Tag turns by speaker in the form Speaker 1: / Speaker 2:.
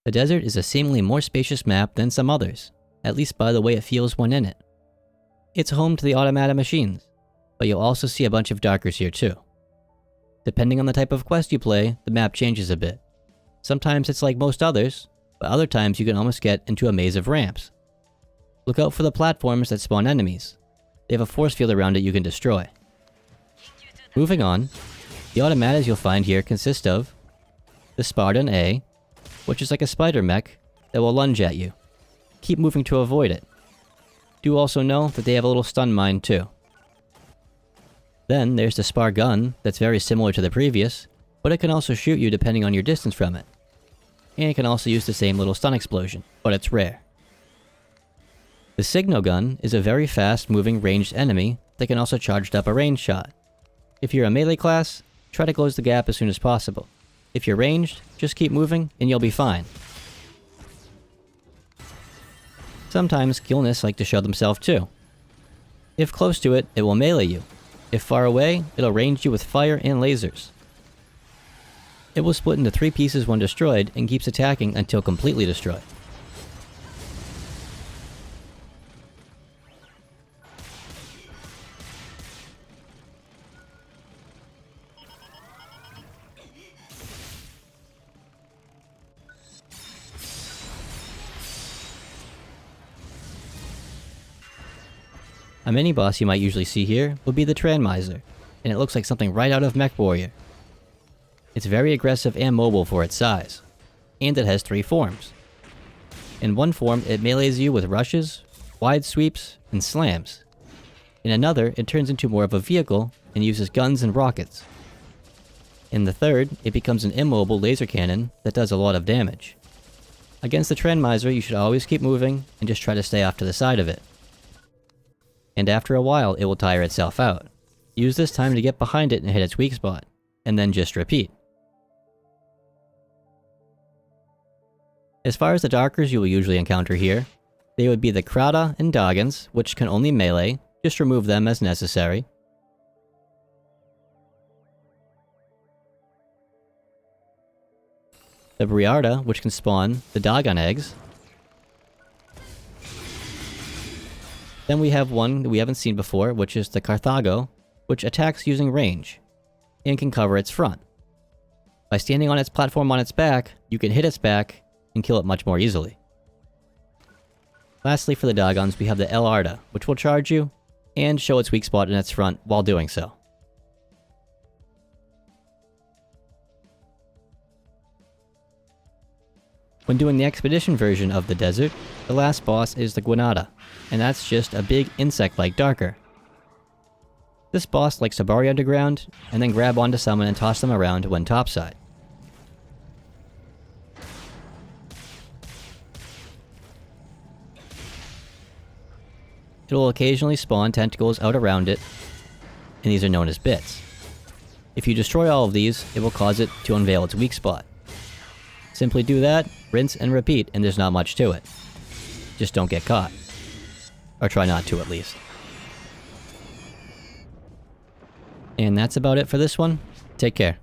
Speaker 1: The desert is a seemingly more spacious map than some others, at least by the way it feels when in it. It's home to the Automat machines, but you'll also see a bunch of darkers here too. Depending on the type of quest you play, the map changes a bit. Sometimes it's like most others, but other times you can almost get into a maze of ramps. Look out for the platforms that spawn enemies. They have a force field around it you can destroy. Moving on, the automatas you'll find here consist of the Spardun A, which is like a spider mech that will lunge at you. Keep moving to avoid it. Do also know that they have a little stun mine too. Then there's the Spar Gun that's very similar to the previous, but it can also shoot you depending on your distance from it. And it can also use the same little stun explosion, but it's rare. The Signogun is a very fast moving ranged enemy that can also charge up a range shot. If you're a melee class, try to close the gap as soon as possible. If you're ranged, just keep moving and you'll be fine. Sometimes Gillnas like to show themselves too. If close to it, it will melee you. If far away, it'll range you with fire and lasers. It will split into 3 pieces when destroyed and keeps attacking until completely destroyed. A mini-boss you might usually see here would be the Tranmiser, and it looks like something right out of MechWarrior. It's very aggressive and mobile for its size, and it has 3 forms. In one form, it melees you with rushes, wide sweeps, and slams. In another, it turns into more of a vehicle and uses guns and rockets. In the third, it becomes an immobile laser cannon that does a lot of damage. Against the Tranmiser, you should always keep moving and just try to stay off to the side of it. And after a while, it will tire itself out. Use this time to get behind it and hit its weak spot, and then just repeat. As far as the darkers you will usually encounter here, they would be the Krahda and Dagans, which can only melee, just remove them as necessary. The Briarda, which can spawn the Dagan eggs. Then we have one that we haven't seen before, which is the Carthago, which attacks using range, and can cover its front. By standing on its platform on its back, you can hit its back and kill it much more easily. Lastly, for the Dagons, we have the Arda, which will charge you, and show its weak spot in its front while doing so. When doing the expedition version of the desert, the last boss is the Gwanada, and that's just a big insect-like darker. This boss likes to bury underground, and then grab onto someone and toss them around when topside. It will occasionally spawn tentacles out around it, and these are known as bits. If you destroy all of these, it will cause it to unveil its weak spot. Simply do that, rinse and repeat, and there's not much to it. Just don't get caught. Or try not to, at least. And that's about it for this one. Take care.